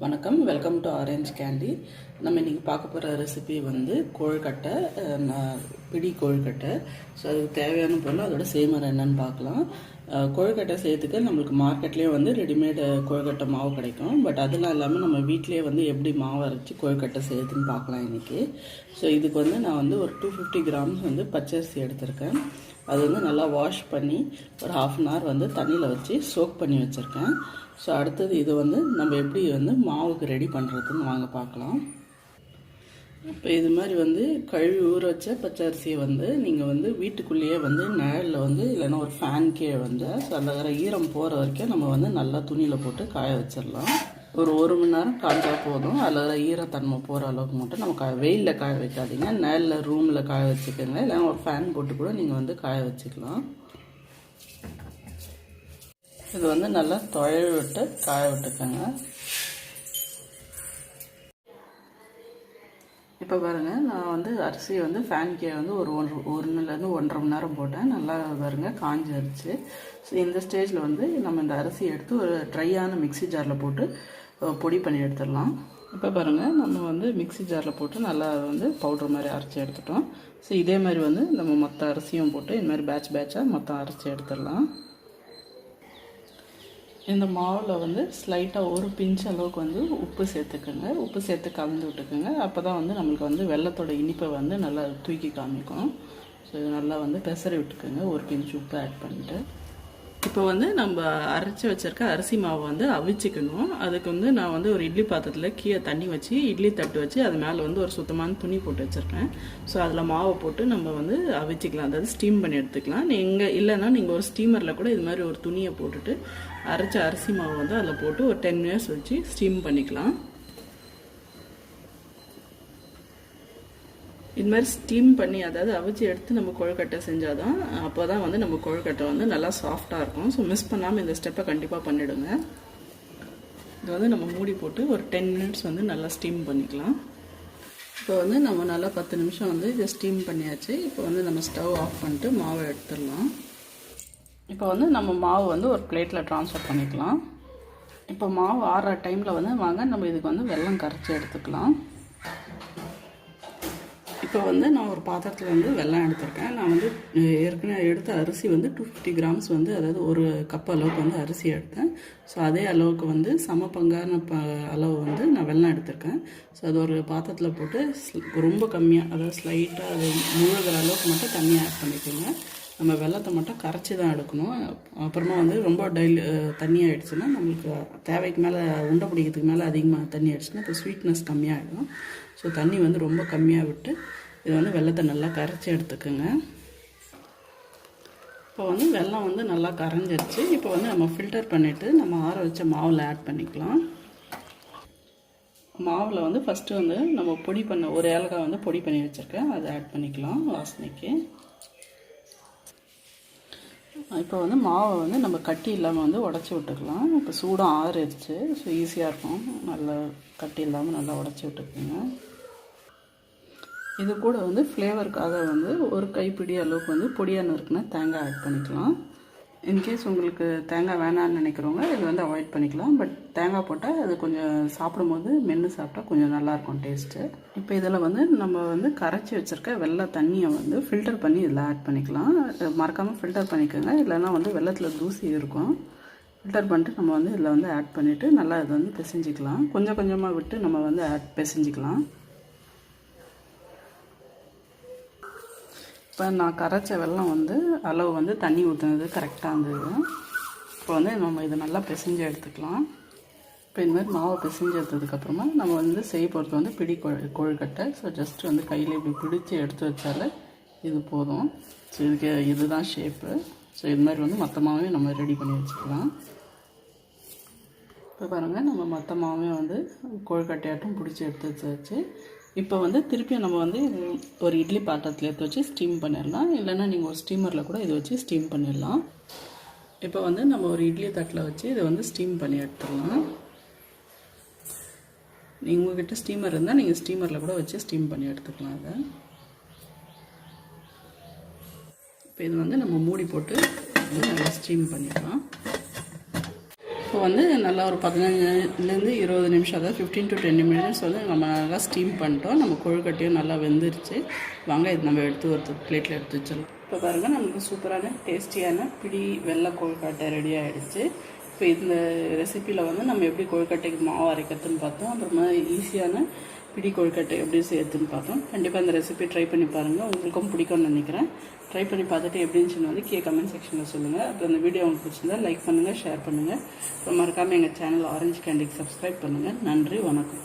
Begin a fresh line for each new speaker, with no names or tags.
வணக்கம், welcome to orange candy. நம்ம இன்றைக்கி பார்க்க போகிற ரெசிபி வந்து கொழுக்கட்டை, பிடி கொழுக்கட்டை. ஸோ அதுக்கு தேவையான பொருள் அதோட செய்முறை என்னன்னு பார்க்கலாம். கொழுக்கட்டை செய்யறதுக்கு நம்மளுக்கு மார்க்கெட்லேயே வந்து ரெடிமேடு கொழுக்கட்டை மாவு கிடைக்கும். பட் அதெல்லாம் இல்லாமல் நம்ம வீட்டிலேயே வந்து எப்படி மாவு அரைச்சி கொழுக்கட்டை செய்யறதுன்னு பார்க்கலாம் இன்றைக்கி. ஸோ இதுக்கு வந்து நான் வந்து ஒரு 250 கிராம்ஸ் வந்து பச்சரிசி எடுத்திருக்கேன். அது வந்து நல்லா வாஷ் பண்ணி ஒரு 1/2 hour வந்து தண்ணியில் வச்சு சோக் பண்ணி வச்சுருக்கேன். ஸோ அடுத்தது இது வந்து நம்ம எப்படி வந்து மாவுக்கு ரெடி பண்ணுறதுன்னு வாங்க பார்க்கலாம். இப்போ இது மாதிரி வந்து கழுவி ஊற வச்ச பச்சரிசியை வந்து நீங்கள் வந்து வீட்டுக்குள்ளேயே வந்து நிழலில் வந்து இல்லைன்னா ஒரு ஃபேன் கீழே வந்து ஸோ அதில் வர ஈரம் போகிற வரைக்கும் நம்ம வந்து நல்லா துணியில் போட்டு காய வச்சிடலாம். ஒரு 1 மணி நேரம் காய்ஞ்சா போதும். அதில் வர ஈரத்தன்மை போகிற அளவுக்கு மட்டும் நம்ம வெயிலில் காய வைக்காதீங்க, நிழலில் ரூமில் காய வச்சுக்கோங்க. இல்லைன்னா ஒரு ஃபேன் போட்டு கூட நீங்கள் வந்து காய வச்சுக்கலாம். இது வந்து நல்லா துவைய விட்டு காய விட்டுக்கோங்க. இப்போ பாருங்கள், நான் வந்து அரிசியை வந்து ஃபேன் கீழே வந்து ஒரு 1-1.5 மணி நேரம் போட்டேன். நல்லா பாருங்கள் காஞ்சிருச்சு. ஸோ இந்த ஸ்டேஜில் வந்து நம்ம இந்த அரிசியை எடுத்து ஒரு ட்ரையான மிக்ஸி ஜாரில் போட்டு பொடி பண்ணி எடுத்துடலாம். இப்போ பாருங்கள், நம்ம வந்து மிக்ஸி ஜாரில் போட்டு நல்லா வந்து பவுட்ரு மாதிரி அரைச்சி எடுத்துட்டோம். ஸோ இதே மாதிரி வந்து நம்ம மொத்த அரிசியும் போட்டு இந்த மாதிரி பேட்சாக மொத்தம் அரைச்சி எடுத்துடலாம். இந்த மாவில் வந்து ஸ்லைட்டாக ஒரு பிஞ்ச் அளவுக்கு வந்து உப்பு சேர்த்துக்கோங்க. உப்பு சேர்த்து கலந்து விட்டுக்கோங்க. அப்போ தான் வந்து நம்மளுக்கு வந்து வெல்லத்தோட இனிப்பை வந்து நல்லா தூக்கி காமிக்கும். ஸோ இது நல்லா வந்து பெசரி விட்டுக்கோங்க, ஒரு பிஞ்ச் உப்பு ஆட் பண்ணிட்டு. இப்போ வந்து நம்ம அரைச்சி வச்சுருக்க அரிசி மாவை வந்து அவிச்சிக்கணும். அதுக்கு வந்து நான் வந்து ஒரு இட்லி பாத்திரத்தில் கீழே தண்ணி வச்சு இட்லி தட்டு வச்சு அது மேலே வந்து ஒரு சுத்தமான துணி போட்டு வச்சுருக்கேன். ஸோ அதில் மாவை போட்டு நம்ம வந்து அவிச்சிக்கலாம், அதாவது ஸ்டீம் பண்ணி எடுத்துக்கலாம். நீங்கள் இல்லைன்னா நீங்கள் ஒரு ஸ்டீமரில் கூட இது மாதிரி ஒரு துணியை போட்டுட்டு அரைச்ச அரிசி மாவை வந்து அதில் போட்டு ஒரு 10 minutes வச்சு ஸ்டீம் பண்ணிக்கலாம். இது மாதிரி ஸ்டீம் பண்ணி, அதாவது அவிச்சு எடுத்து நம்ம கொழுக்கட்டை செஞ்சால் தான் அப்போ தான் வந்து நம்ம கொழுக்கட்டை வந்து நல்லா சாஃப்டாக இருக்கும். ஸோ மிஸ் பண்ணாமல் இந்த ஸ்டெப்பை கண்டிப்பாக பண்ணிவிடுங்க. இது வந்து நம்ம மூடி போட்டு ஒரு 10 minutes வந்து நல்லா ஸ்டீம் பண்ணிக்கலாம். இப்போ வந்து நம்ம நல்லா 10 நிமிஷம் வந்து இதை ஸ்டீம் பண்ணியாச்சு. இப்போ வந்து நம்ம ஸ்டவ் ஆஃப் பண்ணிட்டு மாவை எடுத்துடலாம். இப்போ வந்து நம்ம மாவு வந்து ஒரு பிளேட்டில் ட்ரான்ஸ்ஃபர் பண்ணிக்கலாம். இப்போ மாவு ஆறுற டைமில் வந்து வாங்க நம்ம இதுக்கு வந்து வெல்லம் கரைச்சி எடுத்துக்கலாம். இப்போ வந்து நான் ஒரு பாத்திரத்தில் வந்து வெல்லம் எடுத்திருக்கேன். நான் வந்து ஏற்கனவே எடுத்த அரிசி வந்து 250 கிராம்ஸ் வந்து, அதாவது ஒரு கப் அளவுக்கு வந்து அரிசி எடுத்தேன். ஸோ அதே அளவுக்கு வந்து சமபங்கான அளவு வந்து நான் வெல்லம் எடுத்திருக்கேன். ஸோ அது ஒரு பாத்திரத்தில் போட்டு ரொம்ப கம்மியாக, அதாவது ஸ்லைட்டாக அது முழுகிற அளவுக்கு மட்டும் தண்ணியாக ஆட் பண்ணிக்கோங்க. நம்ம வெல்லத்தை மட்டும் கரைச்சி தான் எடுக்கணும். அப்புறமா வந்து ரொம்ப தண்ணி ஆகிடுச்சுன்னா நம்மளுக்கு தேவைக்கு மேலே உண்டை பிடிக்கிறதுக்கு மேலே அதிகமாக தண்ணி ஆகிடுச்சுன்னா இப்போ ஸ்வீட்னஸ் கம்மியாகிடும். ஸோ தண்ணி வந்து ரொம்ப கம்மியாக விட்டு இது வந்து வெல்லத்தை நல்லா கரைச்சி எடுத்துக்கோங்க. இப்போ வந்து வெல்லம் வந்து நல்லா கரைஞ்சிருச்சு. இப்போ வந்து நம்ம ஃபில்டர் பண்ணிவிட்டு நம்ம ஆற வச்ச மாவில் ஆட் பண்ணிக்கலாம். மாவில் வந்து ஃபஸ்ட்டு வந்து நம்ம பொடி பண்ண ஒரு ஏலக்காய் வந்து பொடி பண்ணி வச்சுருக்கேன், அதை ஆட் பண்ணிக்கலாம் வாசனைக்கு. இப்போ வந்து மாவை வந்து நம்ம கட்டி இல்லாமல் வந்து உடச்சி விட்டுக்கலாம். இப்போ சூடம் ஆறிடுச்சு. ஸோ ஈஸியாக இருக்கும், நல்லா கட்டி இல்லாமல் நல்லா உடச்சி விட்டுக்குங்க. இது கூட வந்து ஃப்ளேவருக்காக வந்து ஒரு கைப்பிடி அளவுக்கு வந்து பொடியாக நறுக்குனா தேங்காய் ஆட் பண்ணிக்கலாம். இன்கேஸ் உங்களுக்கு தேங்காய் வேணான்னு நினைக்கிறவங்க இது வந்து அவாய்ட் பண்ணிக்கலாம். பட் தேங்காய் போட்டால் அது கொஞ்சம் சாப்பிடும்போது மென்று சாப்பிட்டா கொஞ்சம் நல்லாயிருக்கும் டேஸ்ட்டு. இப்போ இதில் வந்து நம்ம வந்து கரைச்சி வச்சுருக்க வெள்ளை தண்ணியை வந்து ஃபில்டர் பண்ணி இதில் ஆட் பண்ணிக்கலாம். மறக்காமல் ஃபில்டர் பண்ணிக்கோங்க, இல்லைன்னா வந்து வெள்ளத்தில் தூசி இருக்கும். ஃபில்டர் பண்ணிட்டு நம்ம வந்து இதில் வந்து ஆட் பண்ணிவிட்டு நல்லா இதை வந்து பிசைஞ்சிக்கலாம். கொஞ்சம் கொஞ்சமாக விட்டு நம்ம வந்து பிசைஞ்சிக்கலாம். இப்போ நான் கரைச்ச வெல்லம் வந்து அளவு வந்து தண்ணி ஊற்றுனது கரெக்டாக இருந்தது. இப்போ வந்து நம்ம இதை நல்லா பிசைஞ்சு எடுத்துக்கலாம். இப்போ இந்த மாதிரி மாவை பிசைஞ்சு எடுத்ததுக்கப்புறமா நம்ம வந்து செய்ய போகிறது வந்து பிடி கொழுக்கட்டை. ஸோ ஜஸ்ட் வந்து கையில் இப்படி பிடிச்சி எடுத்து வச்சாலே இது போதும். ஸோ இதுதான் ஷேப்பு. ஸோ இது மாதிரி வந்து மொத்தமாகவே நம்ம ரெடி பண்ணி வச்சுக்கலாம். இப்போ பாருங்கள், நம்ம மொத்தமாகவே வந்து கொழுக்கட்டையாட்டம் பிடிச்சி எடுத்து வச்சாச்சு. இப்போ வந்து திருப்பியும் நம்ம வந்து ஒரு இட்லி பாத்திரத்தில் எடுத்து வச்சு ஸ்டீம் பண்ணிடலாம். இல்லைன்னா நீங்கள் ஒரு ஸ்டீமரில் கூட இதை வச்சு ஸ்டீம் பண்ணிடலாம். இப்போ வந்து நம்ம ஒரு இட்லி தட்டில் வச்சு இதை வந்து ஸ்டீம் பண்ணி எடுத்துடலாம். உங்கள்கிட்ட ஸ்டீமர் இருந்தால் நீங்கள் ஸ்டீமரில் கூட வச்சு ஸ்டீம் பண்ணி எடுத்துக்கலாம். அதை இப்போ இது வந்து நம்ம மூடி போட்டு நல்லா ஸ்டீம் பண்ணிடலாம். இப்போ வந்து நல்லா ஒரு 15லேருந்து 20 நிமிஷம், அதாவது 15 to 20 மினிட்ஸ் வந்து நம்ம நல்லா ஸ்டீம் பண்ணிட்டோம். நம்ம கொழுக்கட்டையும் நல்லா வெந்துருச்சு. வாங்க இது நம்ம எடுத்து ஒரு பிளேட்டில் எடுத்து வச்சிடலாம். இப்போ பாருங்கள், நமக்கு சூப்பரான டேஸ்டியான பிடி வெள்ளை கொழுக்கட்டை ரெடி ஆகிடுச்சு. இப்போ இந்த ரெசிப்பியில் வந்து நம்ம எப்படி கொழுக்கட்டைக்கு மாவு அரைக்கிறதுன்னு பார்த்தோம். அப்புறமா ஈஸியான பிடி கொழுக்கட்டை எப்படி செய்யறதுன்னு பார்த்தோம். கண்டிப்பாக இந்த ரெசிபி ட்ரை பண்ணி பாருங்கள், உங்களுக்கும் பிடிக்கும்னு நினைக்கிறேன். ட்ரை பண்ணி பார்த்துட்டு எப்படி இருந்துச்சுன்னு வந்து கமெண்ட் செக்ஷனில் சொல்லுங்கள். அப்புறம் இந்த வீடியோ உங்களுக்கு பிடிச்சிருந்தா லைக் பண்ணுங்கள், ஷேர் பண்ணுங்கள். அப்புறம் மறக்காமல் எங்கள் சேனல் ஆரஞ்சு கேண்டிக்கு சப்ஸ்கிரைப் பண்ணுங்கள். நன்றி, வணக்கம்.